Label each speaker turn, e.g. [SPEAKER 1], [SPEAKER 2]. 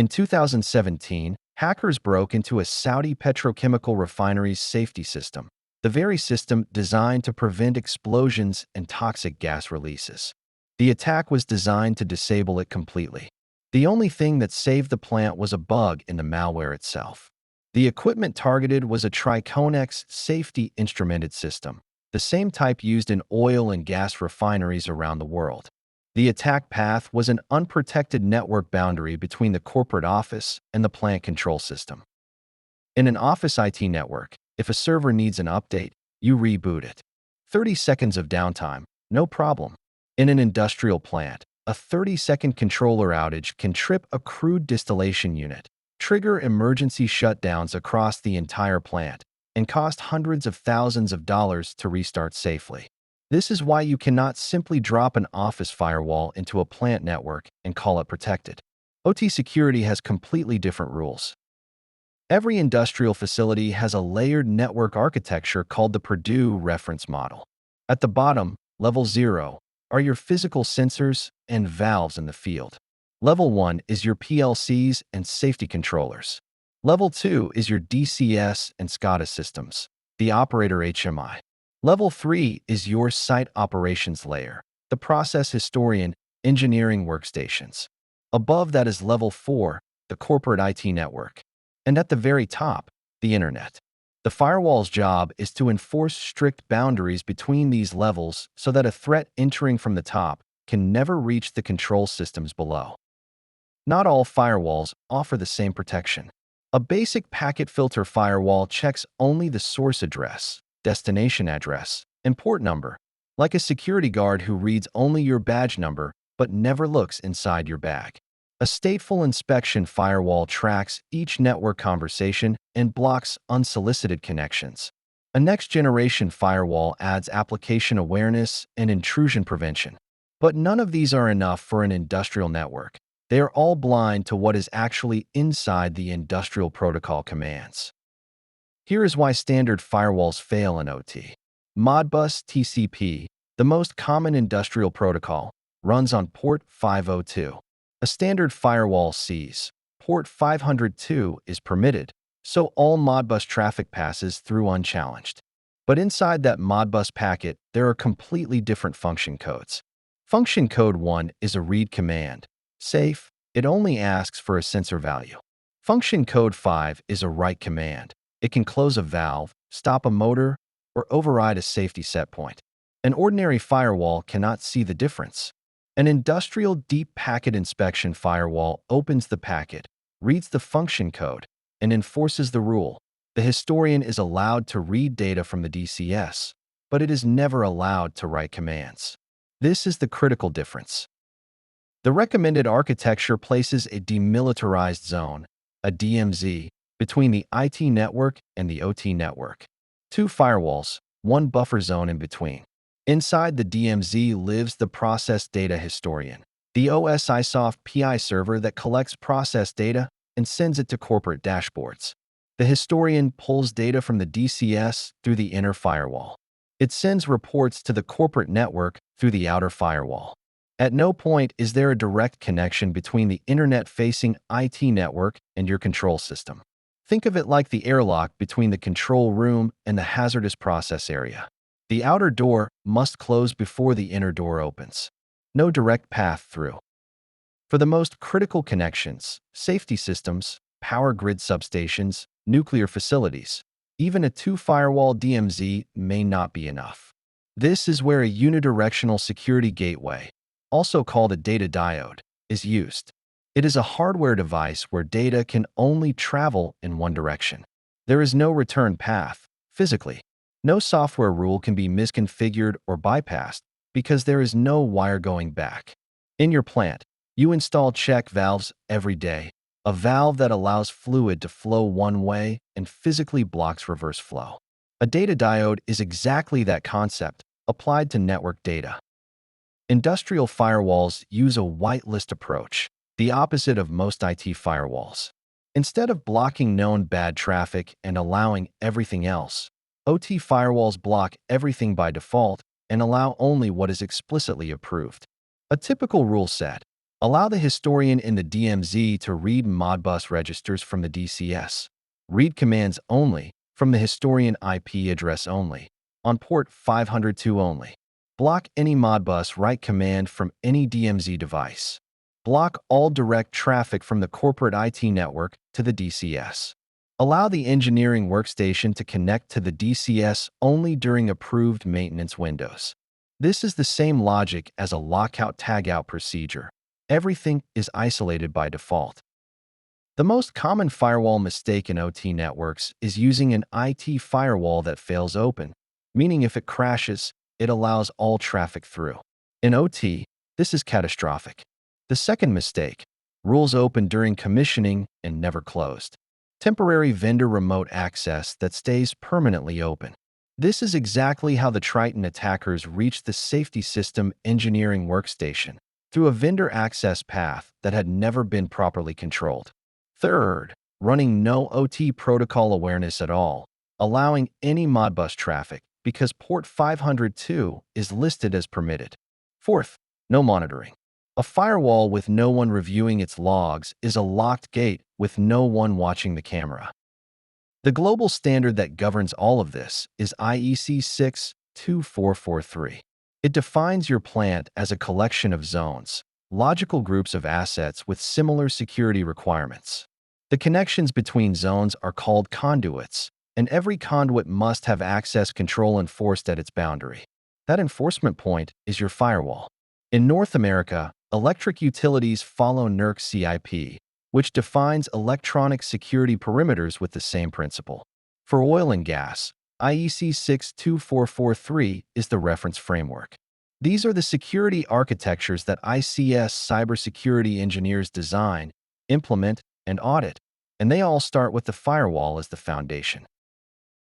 [SPEAKER 1] In 2017, hackers broke into a Saudi petrochemical refinery's safety system, the very system designed to prevent explosions and toxic gas releases. The attack was designed to disable it completely. The only thing that saved the plant was a bug in the malware itself. The equipment targeted was a Triconex safety instrumented system, the same type used in oil and gas refineries around the world. The attack path was an unprotected network boundary between the corporate office and the plant control system. In an office IT network, if a server needs an update, you reboot it. 30 seconds of downtime, no problem. In an industrial plant, a 30-second controller outage can trip a crude distillation unit, trigger emergency shutdowns across the entire plant, and cost hundreds of thousands of dollars to restart safely. This is why you cannot simply drop an office firewall into a plant network and call it protected. OT security has completely different rules. Every industrial facility has a layered network architecture called the Purdue reference model. At the bottom, level 0, are your physical sensors and valves in the field. Level 1 is your PLCs and safety controllers. Level 2 is your DCS and SCADA systems, the operator HMI. Level 3 is your site operations layer, the process historian, engineering workstations. Above that is level 4, the corporate IT network. And at the very top, the internet. The firewall's job is to enforce strict boundaries between these levels so that a threat entering from the top can never reach the control systems below. Not all firewalls offer the same protection. A basic packet filter firewall checks only the source address, destination address, and port number, like a security guard who reads only your badge number but never looks inside your bag. A stateful inspection firewall tracks each network conversation and blocks unsolicited connections. A next-generation firewall adds application awareness and intrusion prevention. But none of these are enough for an industrial network. They are all blind to what is actually inside the industrial protocol commands. Here is why standard firewalls fail in OT. Modbus TCP, the most common industrial protocol, runs on port 502. A standard firewall sees port 502 is permitted, so all Modbus traffic passes through unchallenged. But inside that Modbus packet, there are completely different function codes. Function code 1 is a read command. Safe, it only asks for a sensor value. Function code 5 is a write command. It can close a valve, stop a motor, or override a safety set point. An ordinary firewall cannot see the difference. An industrial deep packet inspection firewall opens the packet, reads the function code, and enforces the rule. The historian is allowed to read data from the DCS, but it is never allowed to write commands. This is the critical difference. The recommended architecture places a demilitarized zone, a DMZ, between the IT network and the OT network. 2 firewalls, 1 buffer zone in between. Inside the DMZ lives the process data historian, the OSIsoft PI server that collects process data and sends it to corporate dashboards. The historian pulls data from the DCS through the inner firewall. It sends reports to the corporate network through the outer firewall. At no point is there a direct connection between the internet-facing IT network and your control system. Think of it like the airlock between the control room and the hazardous process area. The outer door must close before the inner door opens. No direct path through. For the most critical connections, safety systems, power grid substations, nuclear facilities, even a 2-firewall DMZ may not be enough. This is where a unidirectional security gateway, also called a data diode, is used. It is a hardware device where data can only travel in one direction. There is no return path, physically. No software rule can be misconfigured or bypassed because there is no wire going back. In your plant, you install check valves every day, a valve that allows fluid to flow one way and physically blocks reverse flow. A data diode is exactly that concept, applied to network data. Industrial firewalls use a whitelist approach, the opposite of most IT firewalls. Instead of blocking known bad traffic and allowing everything else, OT firewalls block everything by default and allow only what is explicitly approved. A typical rule set: Allow the historian in the DMZ to read Modbus registers from the DCS. Read commands only from the historian IP address only, on port 502 only. Block any Modbus write command from any DMZ device. Block all direct traffic from the corporate IT network to the DCS. Allow the engineering workstation to connect to the DCS only during approved maintenance windows. This is the same logic as a lockout-tagout procedure. Everything is isolated by default. The most common firewall mistake in OT networks is using an IT firewall that fails open, meaning if it crashes, it allows all traffic through. In OT, this is catastrophic. The second mistake, rules open during commissioning and never closed. Temporary vendor remote access that stays permanently open. This is exactly how the Triton attackers reached the safety system engineering workstation, through a vendor access path that had never been properly controlled. Third, running no OT protocol awareness at all, allowing any Modbus traffic because port 502 is listed as permitted. Fourth, no monitoring. A firewall with no one reviewing its logs is a locked gate with no one watching the camera. The global standard that governs all of this is IEC 62443. It defines your plant as a collection of zones, logical groups of assets with similar security requirements. The connections between zones are called conduits, and every conduit must have access control enforced at its boundary. That enforcement point is your firewall. In North America, electric utilities follow NERC CIP, which defines electronic security perimeters with the same principle. For oil and gas, IEC 62443 is the reference framework. These are the security architectures that ICS cybersecurity engineers design, implement, and audit, and they all start with the firewall as the foundation.